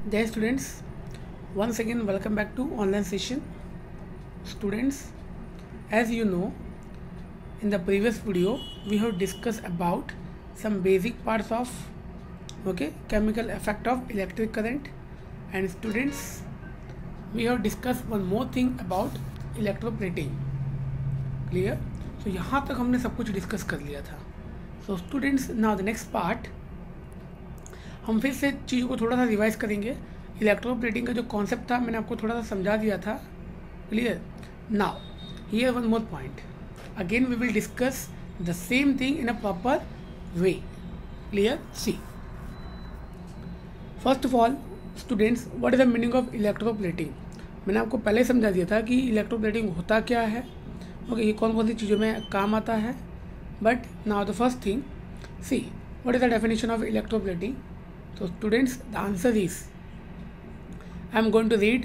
Dear students, once again welcome back to online session. Students, as you know, in the previous video we have discussed about some basic parts of chemical effect of electric current, and students, we have discussed one more thing about electroplating. Clear? So यहाँ तक हमने सब कुछ discuss कर लिया था. So students, now the next part हम फिर से चीज़ों को थोड़ा सा रिवाइज करेंगे. इलेक्ट्रोप्लेटिंग का जो कॉन्सेप्ट था मैंने आपको थोड़ा सा समझा दिया था. Clear? Now here one more point. Again we will discuss the same thing in a proper way. Clear? See, first of all students, what is the meaning of electroplating. मैंने आपको पहले समझा दिया था कि इलेक्ट्रोप्लेटिंग होता क्या है. ये कौन कौन सी चीज़ों में काम आता है. But now the first thing, see what is the definition of electroplating. So students, the answer is, I am going to read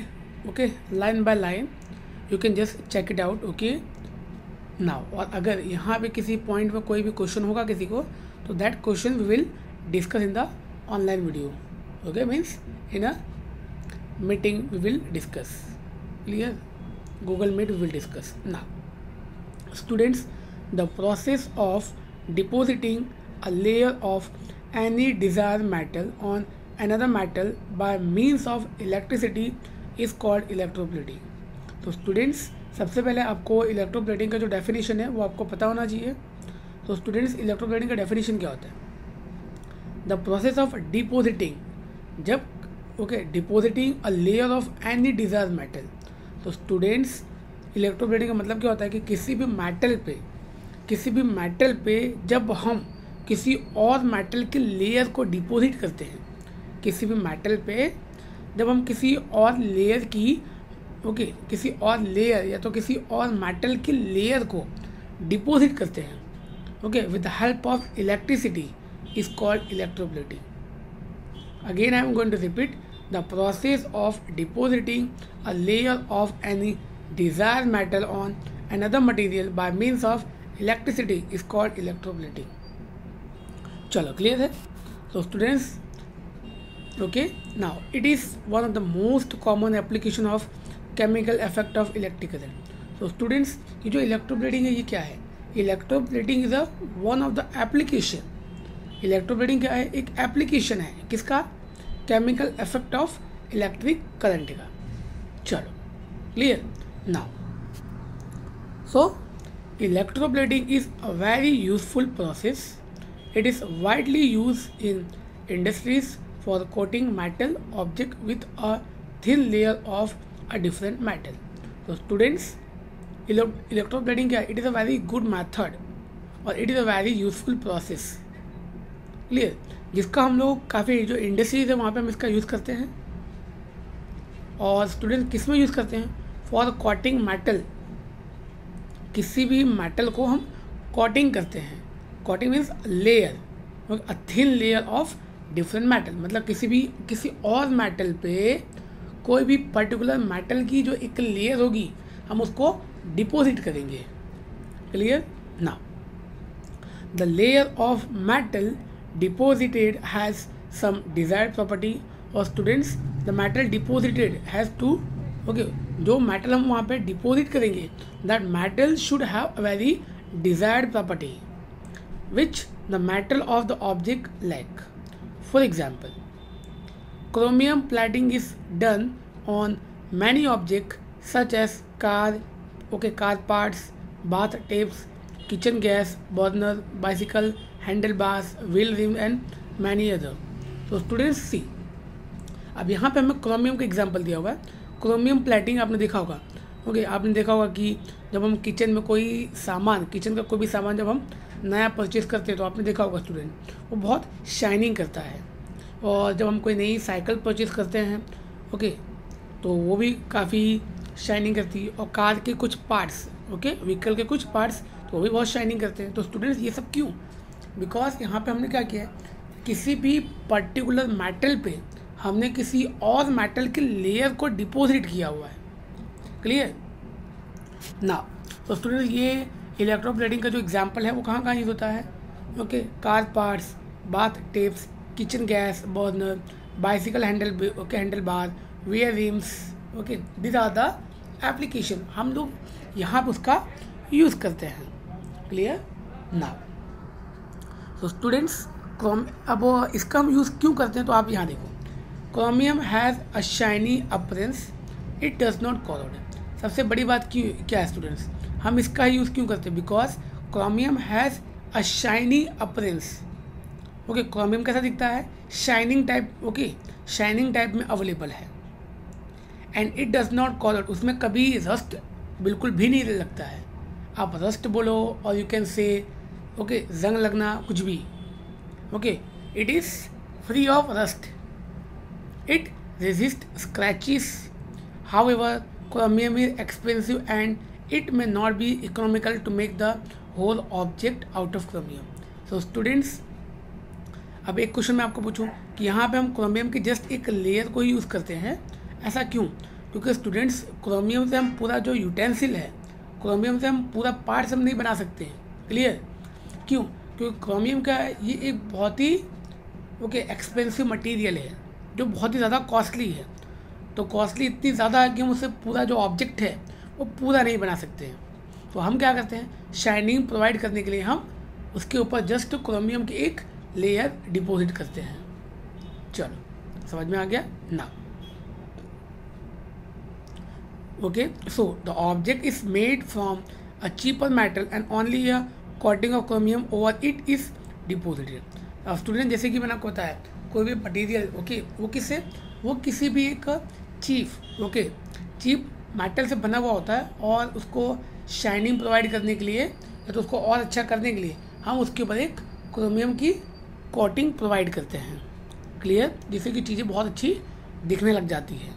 line by line. You can just check it out. Now, और अगर यहाँ पे किसी point में कोई भी question होगा किसी को, तो that question we will discuss in the online video. Means in a meeting we will discuss. Clear? Google Meet we will discuss. Now students, the process of depositing a layer of any desired metal on another metal by means of electricity is called electroplating. तो students, सबसे पहले आपको electroplating का जो definition है वो आपको पता होना चाहिए. तो स्टूडेंट्स, इलेक्ट्रोप्लेटिंग का डेफिनेशन क्या होता है? द प्रोसेस ऑफ डिपोजिटिंग, जब depositing a layer of any desire metal. तो स्टूडेंट्स, इलेक्ट्रोप्लेटिंग का मतलब क्या होता है कि किसी भी मेटल पे जब हम किसी और मेटल के लेयर को डिपॉजिट करते हैं, किसी भी मेटल पे जब हम किसी और लेयर की किसी और लेयर या तो किसी और मेटल की लेयर को डिपॉजिट करते हैं with the help of electricity is called electroplating. Again I am going to repeat, the process of depositing a layer of any desired metal on another material by means of electricity is called electroplating. चलो, clear है? तो students, now it is one of the most common application of chemical effect of electric current. तो students, ये जो electroplating है ये क्या है? Electroplating is a one of the application. Electroplating क्या है? एक एप्लीकेशन है. किसका? Chemical effect of electric current का. चलो, clear? Now so electroplating is a very useful process. It is widely used in industries for coating metal object with a thin layer of a different metal. So students, electroplating क्या है? It is a very good method और it is a very useful process. Clear? जिसका हम लोग काफ़ी जो industries है वहाँ पे हम इसका यूज़ करते हैं. और स्टूडेंट किस में यूज़ करते हैं? For coating metal. किसी भी मेटल को हम कोटिंग करते हैं. Coating means layer, a thin layer of different metal. मतलब किसी और मेटल पे कोई भी पर्टिकुलर मेटल की जो एक लेयर होगी हम उसको डिपॉजिट करेंगे. Clear? Now the layer of metal deposited has some desired property. और students, the metal deposited has to जो मेटल हम वहाँ पे डिपॉजिट करेंगे, that metal should have a very desired property which the metal of the object lack. For example, chromium plating is done on many objects such as car parts, bath tapes, kitchen gas burner, bicycle handlebars, wheel rim and many other. So students, see, अब यहाँ पे हमें chromium का example दिया हुआ है. Chromium plating आपने देखा होगा. आपने देखा होगा कि जब हम किचन में किचन का कोई भी सामान जब हम नया परचेज़ करते हैं तो आपने देखा होगा स्टूडेंट, वो बहुत शाइनिंग करता है. और जब हम कोई नई साइकिल परचेज़ करते हैं तो वो भी काफ़ी शाइनिंग करती है. और कार के कुछ पार्ट्स व्हीकल के कुछ पार्ट्स तो वो भी बहुत शाइनिंग करते हैं. तो स्टूडेंट्स, ये सब क्यों? बिकॉज यहाँ पे हमने क्या किया है, किसी भी पर्टिकुलर मेटल पे हमने किसी और मेटल के लेयर को डिपॉजिट किया हुआ है. क्लियर? ना तो स्टूडेंट्स, ये इलेक्ट्रोप्लेटिंग का जो एग्जांपल है वो कहाँ कहाँ यूज़ होता है? Car parts, bath taps, kitchen gas burner, bicycle handle bar, wheel rims, okay, this are the application, हम लोग यहाँ पर उसका यूज़ करते हैं। Clear now. तो स्टूडेंट्स अब इसका हम यूज़ क्यों करते हैं, तो आप यहाँ देखो, chromium has a shiny appearance, it does not corrode. सबसे बड़ी बात क्या है स्टूडेंट्स, हम इसका यूज़ क्यों करते हैं, because chromium has a shiny appearance. Okay, chromium कैसा दिखता है, shining type, okay, shining type में अवेलेबल है। And it does not corrode, उसमें कभी रस्ट बिल्कुल भी नहीं लगता है। आप रस्ट बोलो और यू कैन से ओके जंग लगना, कुछ भी, okay, it is free of rust, it resist scratches, however chromium is expensive and it may not be economical to make the whole object out of chromium. So students, अब एक question मैं आपको पूछूं कि यहाँ पे हम क्रोमियम के जस्ट एक लेयर को ही यूज़ करते हैं, ऐसा क्यों? क्योंकि स्टूडेंट्स, क्रोमियम से हम पूरा जो यूटेंसिल है, क्रोमियम से हम पूरा पार्ट्स हम नहीं बना सकते हैं। क्लियर? क्यों? क्योंकि क्रोमियम का ये एक बहुत ही ओके एक्सपेंसिव मटेरियल है, जो बहुत ही ज़्यादा कॉस्टली है। तो कॉस्टली इतनी ज़्यादा है कि हम उससे पूरा जो ऑब्जेक्ट है वो पूरा नहीं बना सकते हैं। तो हम क्या करते हैं, शाइनिंग प्रोवाइड करने के लिए हम उसके ऊपर जस्ट क्रोमियम की एक लेयर डिपॉजिट करते हैं। चलो समझ में आ गया ना? Okay, so the object is made from a cheaper metal and only a coating of chromium over it is deposited. अब स्टूडेंट, जैसे कि मैंने आपको बताया, कोई भी मटेरियल ओके वो किससे, वो किसी भी एक चीप मेटल से बना हुआ होता है, और उसको शाइनिंग प्रोवाइड करने के लिए या तो उसको और अच्छा करने के लिए हम उसके ऊपर एक क्रोमियम की कोटिंग प्रोवाइड करते हैं। क्लियर? जिससे कि चीज़ें बहुत अच्छी दिखने लग जाती है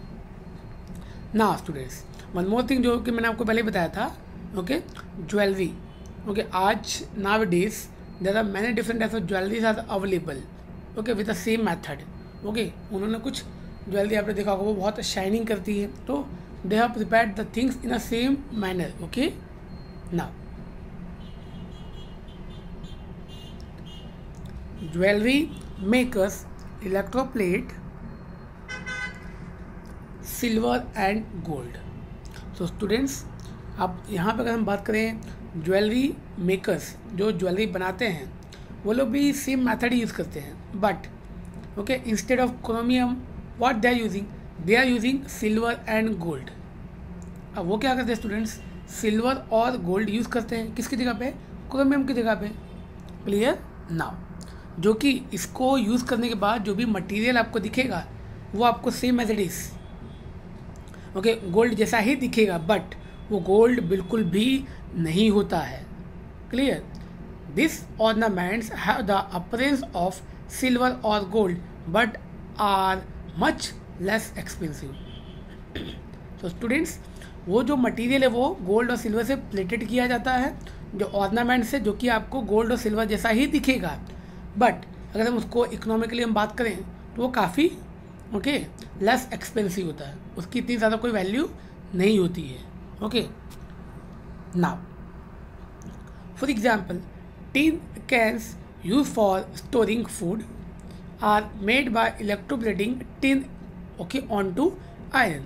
ना स्टूडेंट्स। वन मोर थिंग जो कि मैंने आपको पहले बताया था, ओके, ज्वेलरी। ओके, आज nowadays there are many different types of jewelleries are available, okay, with the same method. Okay, उन्होंने कुछ ज्वेलरी आपने देखा होगा वो बहुत शाइनिंग करती है, तो they have prepared the things in a same manner. Okay, now jewellery makers electroplate silver and gold. So students, अब यहाँ पर अगर हम बात करें, ज्वेलरी मेकर्स जो ज्वेलरी बनाते हैं वो लोग भी सेम मेथड यूज़ करते हैं, but okay, instead of chromium what they are using silver and gold. अब वो क्या करते हैं स्टूडेंट्स, सिल्वर और गोल्ड यूज़ करते हैं किसकी जगह पे, क्रोमियम की जगह पे। Clear now? जो कि इसको यूज़ करने के बाद जो भी मटेरियल आपको दिखेगा वो आपको same as it is okay gold जैसा ही दिखेगा, बट वो गोल्ड बिल्कुल भी नहीं होता है। Clear? This ornaments have the appearance of silver और gold but are much less expensive. तो स्टूडेंट्स, वो जो मटेरियल है वो गोल्ड और सिल्वर से प्लेटेड किया जाता है, जो ऑर्नामेंट्स है जो कि आपको गोल्ड और सिल्वर जैसा ही दिखेगा, बट अगर हम उसको इकोनॉमिकली हम बात करें तो वो काफ़ी ओके लेस एक्सपेंसिव होता है, उसकी इतनी ज़्यादा कोई वैल्यू नहीं होती है। Okay, now for example, tin cans use for storing food are made by electroplating tin okay on to iron.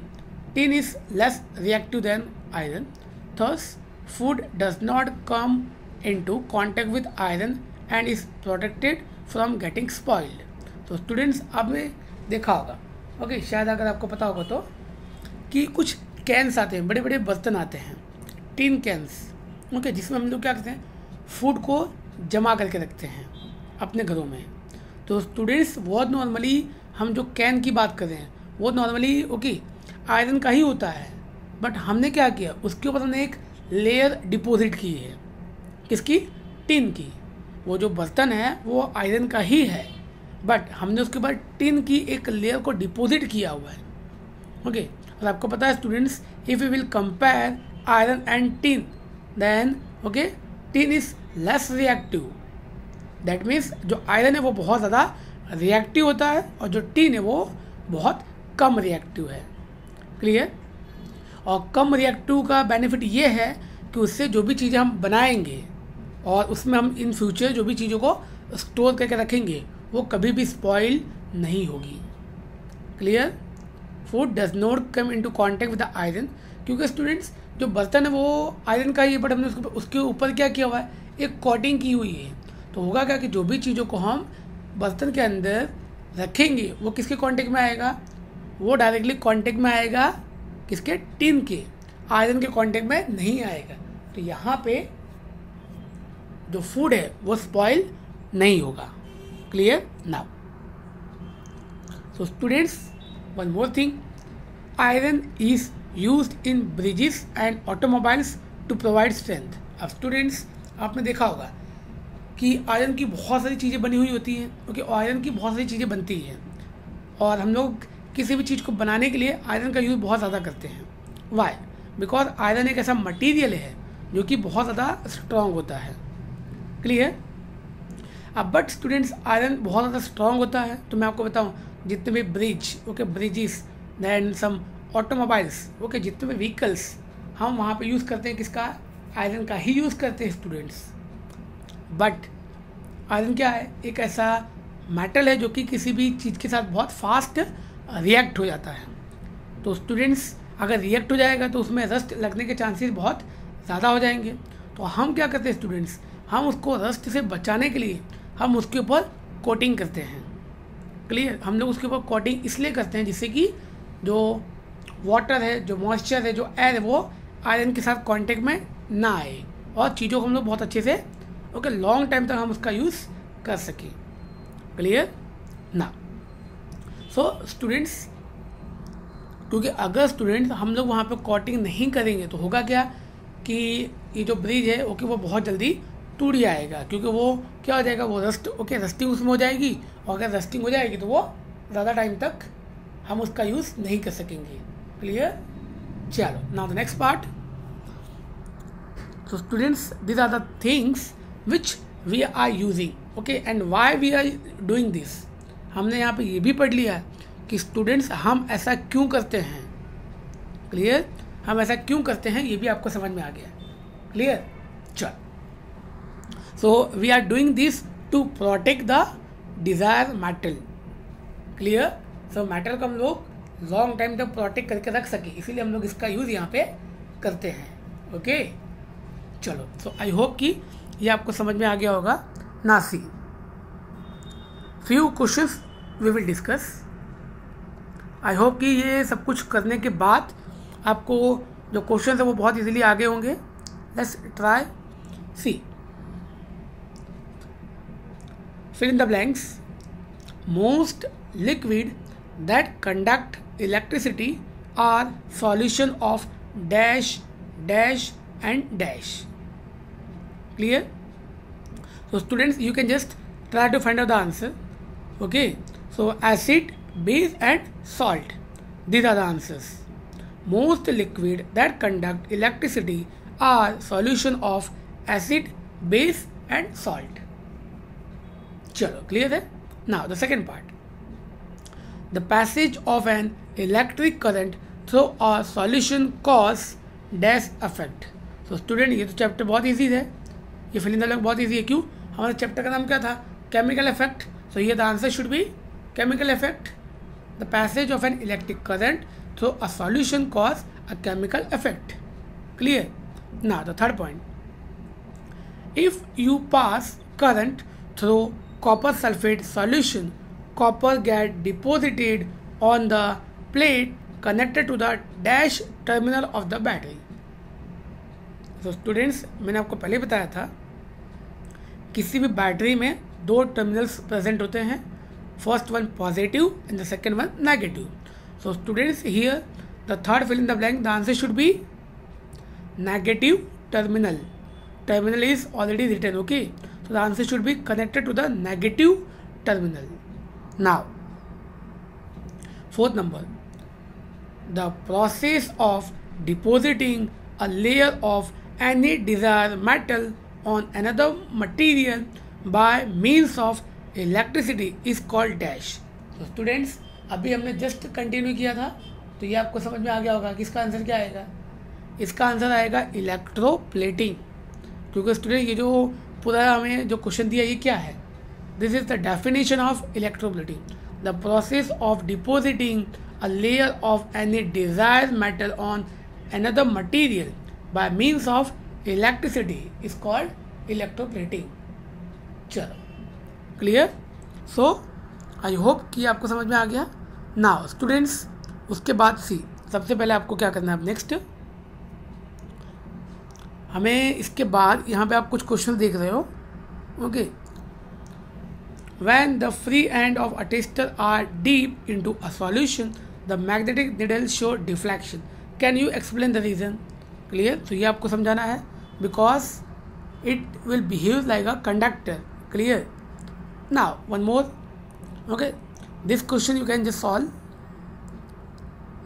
Tin is less reactive than iron, thus food does not come into contact with iron and is protected from getting spoiled. तो students, आपने देखा होगा okay शायद अगर आपको पता होगा तो कि कुछ कैंस आते हैं, बड़े बड़े बर्तन आते हैं, टिन कैंस, ओके, जिसमें हम लोग क्या करते हैं, फूड को जमा करके रखते हैं अपने घरों में। तो स्टूडेंट्स, बहुत नॉर्मली हम जो कैन की बात कर रहे हैं वो नॉर्मली ओके आयरन का ही होता है, बट हमने क्या किया, उसके ऊपर हमने एक लेयर डिपॉजिट की है, किसकी, टिन की। वो जो बर्तन है वो आयरन का ही है, बट हमने उसके ऊपर टिन की एक लेयर को डिपॉजिट किया हुआ है। ओके, और आपको पता है students, if you will compare iron and tin, then okay tin is less reactive. That means जो आयरन है वो बहुत ज़्यादा रिएक्टिव होता है और जो टिन है वो बहुत कम रिएक्टिव है। क्लियर? और कम रिएक्टिव का बेनिफिट ये है कि उससे जो भी चीज़ें हम बनाएंगे और उसमें हम इन फ्यूचर जो भी चीज़ों को स्टोर करके रखेंगे वो कभी भी स्पॉइल नहीं होगी। Clear, food does not come into contact with the iron, क्योंकि स्टूडेंट्स जो बर्तन है वो आयरन का ही है, बट हमने उसके ऊपर क्या किया हुआ है, एक कोटिंग की हुई है। तो होगा क्या कि जो भी चीज़ों को हम बर्तन के अंदर रखेंगे वो किसके कांटेक्ट में आएगा, वो डायरेक्टली कांटेक्ट में आएगा किसके, टिन के, आयरन के कांटेक्ट में नहीं आएगा। तो यहाँ पे जो फूड है वो स्पॉइल नहीं होगा। Clear now. So students, one more thing, iron is used in bridges and automobiles to provide strength. अब स्टूडेंट्स, आपने देखा होगा कि आयरन की बहुत सारी चीज़ें बनी हुई होती हैं, क्योंकि आयरन की बहुत सारी चीज़ें बनती हैं और हम लोग किसी भी चीज़ को बनाने के लिए आयरन का यूज़ बहुत ज़्यादा करते हैं। वाई? बिकॉज आयरन एक ऐसा मटेरियल है जो कि बहुत ज़्यादा स्ट्रॉन्ग होता है। क्लियर। अब बट स्टूडेंट्स, आयरन बहुत ज़्यादा स्ट्रॉन्ग होता है, तो मैं आपको बताऊं, जितने भी ब्रिज, ओके, ब्रिजेस, दैन सम ऑटोमोबाइल्स, ओके, जितने भी व्हीकल्स हम वहाँ पे यूज़ करते हैं किसका, आयरन का ही यूज़ करते हैं स्टूडेंट्स। बट आयरन क्या है, एक ऐसा मेटल है जो कि किसी भी चीज़ के साथ बहुत फास्ट रिएक्ट हो जाता है। तो स्टूडेंट्स, अगर रिएक्ट हो जाएगा तो उसमें रस्ट लगने के चांसेस बहुत ज़्यादा हो जाएंगे। तो हम क्या करते हैं स्टूडेंट्स, हम उसको रस्ट से बचाने के लिए हम उसके ऊपर कोटिंग करते हैं। क्लियर। हम लोग उसके ऊपर कोटिंग इसलिए करते हैं जिससे कि जो वाटर है, जो मॉइस्चर है, जो एयर है, वो आयरन के साथ कांटेक्ट में ना आए और चीज़ों को हम लोग बहुत अच्छे से, ओके, लॉन्ग टाइम तक हम उसका यूज़ कर सकें। क्लियर ना। सो स्टूडेंट्स, क्योंकि अगर स्टूडेंट्स हम लोग वहाँ पे कोटिंग नहीं करेंगे तो होगा क्या कि ये जो ब्रिज है, ओके, वो बहुत जल्दी टूट जाएगा, क्योंकि वो क्या हो जाएगा, वो रस्ट, ओके, रस्टिंग उसमें हो जाएगी, और अगर रस्टिंग हो जाएगी तो वो ज़्यादा टाइम तक हम उसका यूज़ नहीं कर सकेंगे। क्लियर। चलो, now the next part. So students, these are the things which we are using, okay, and why we are doing this. हमने यहाँ पे ये भी पढ़ लिया कि स्टूडेंट्स हम ऐसा क्यों करते हैं। क्लियर। हम ऐसा क्यों करते हैं ये भी आपको समझ में आ गया। क्लियर। चल, so we are doing this to protect the desire metal. Clear. So metal को हम लोग लॉन्ग टाइम तक प्रोटेक्ट करके रख सके, इसीलिए हम लोग इसका यूज़ यहाँ पे करते हैं। ओके, चलो, सो आई होप कि ये आपको समझ में आ गया होगा। ना see few questions we will discuss. I hope कि ये सब कुछ करने के बाद आपको जो क्वेश्चन है वो बहुत इजीली आगे होंगे। Let's try. See, fill in the blanks. Most liquid that conduct electricity are solution of dash, dash and dash. Clear? So students, you can just try to find out the answer. Okay, so acid, base and salt, these are the answers. Most liquid that conduct electricity are solution of acid, base and salt. चलो, clear है। Now the second part, the passage of an electric current through a solution cause dash affect. तो student, ये तो chapter बहुत easy है, ये fill in the blank बहुत easy है। क्यों? हमारे चैप्टर का नाम क्या था? Chemical effect. सो ये the answer should be chemical effect. The passage of an electric current through a solution cause a chemical effect. Clear. Now the third point, if you pass current through copper sulfate solution, copper get deposited on the plate connected to the dash terminal of the battery. So students, मैंने आपको पहले बताया था किसी भी battery में दो terminals present होते हैं, first one positive and the second one negative. So students, here the third fill in the blank, the answer should be negative terminal. Terminal is already written, okay? So the answer should be connected to the negative terminal. Now, fourth number, the process of depositing a layer of any desired metal on another material by means of electricity is called dash. So students, अभी हमने just continue किया था, तो ये आपको समझ में आ गया होगा कि इसका आंसर क्या आएगा. इसका आंसर आएगा इलेक्ट्रोप्लेटिंग. क्योंकि स्टूडेंट ये जो पूरा हमें जो क्वेश्चन दिया ये क्या है, this is the definition of electroplating. the process of depositing a layer of any desired metal on another material by means of electricity is called electroplating. चलो, क्लियर? सो आई होप कि आपको समझ में आ गया. नाउ स्टूडेंट्स, उसके बाद सी, सबसे पहले आपको क्या करना है. नेक्स्ट हमें इसके बाद यहाँ पे आप कुछ क्वेश्चन देख रहे हो. Okay, when the free end of a tester are deep into a solution, the magnetic needle show deflection. Can you explain the reason? Clear? तो ये आपको समझाना है. Because it will behave like a conductor. Clear? Now one more. Okay, this question you can just solve.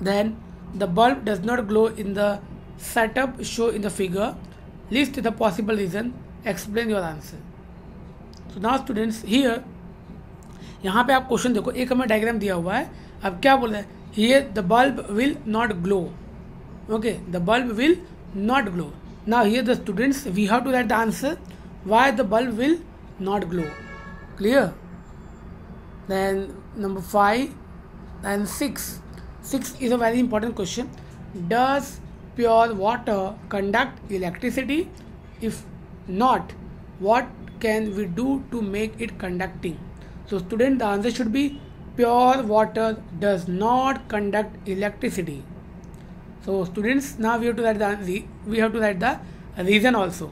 Then the bulb does not glow in the setup show in the figure. List the possible reason. Explain your answer. So now students, here यहाँ पे आप question देखो, एक हमें diagram दिया हुआ है. अब क्या बोल रहे हैं, here the bulb will not glow. Okay, the bulb will not glow. Now here the students we have to write the answer why the bulb will not glow. Clear? Then number 5 and 6 is a very important question. Does pure water conduct electricity? If not, what can we do to make it conducting? So student, the answer should be pure water does not conduct electricity. So students, now we have to write the reason also.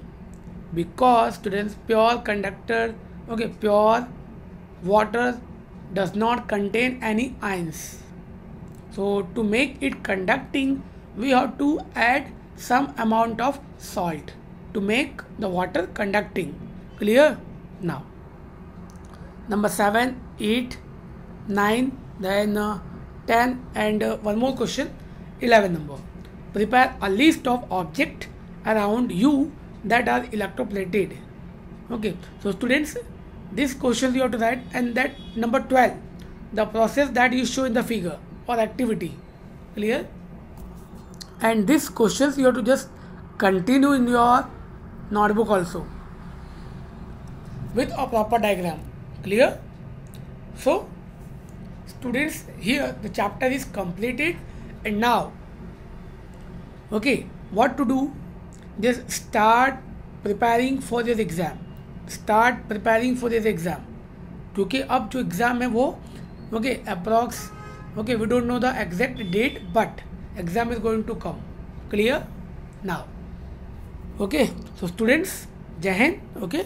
Because students, pure water does not contain any ions. So to make it conducting, we have to add some amount of salt to make the water conducting. Clear? Now number 7, 8, 9, then 10 and one more question, 11 number. Prepare a list of objects around you that are electroplated. Okay, so students, this question you have to write. And that number 12, the process that you show in the figure or activity. Clear? And this questions you have to just continue in your notebook also with a proper diagram. Clear? So students, here the chapter is completed. And now, okay, what to do? Just start preparing for this exam. क्योंकि अब जो exam है वो approx we don't know the exact date, but exam is going to come. Clear? Now, okay, so students, Jai Hind. Okay.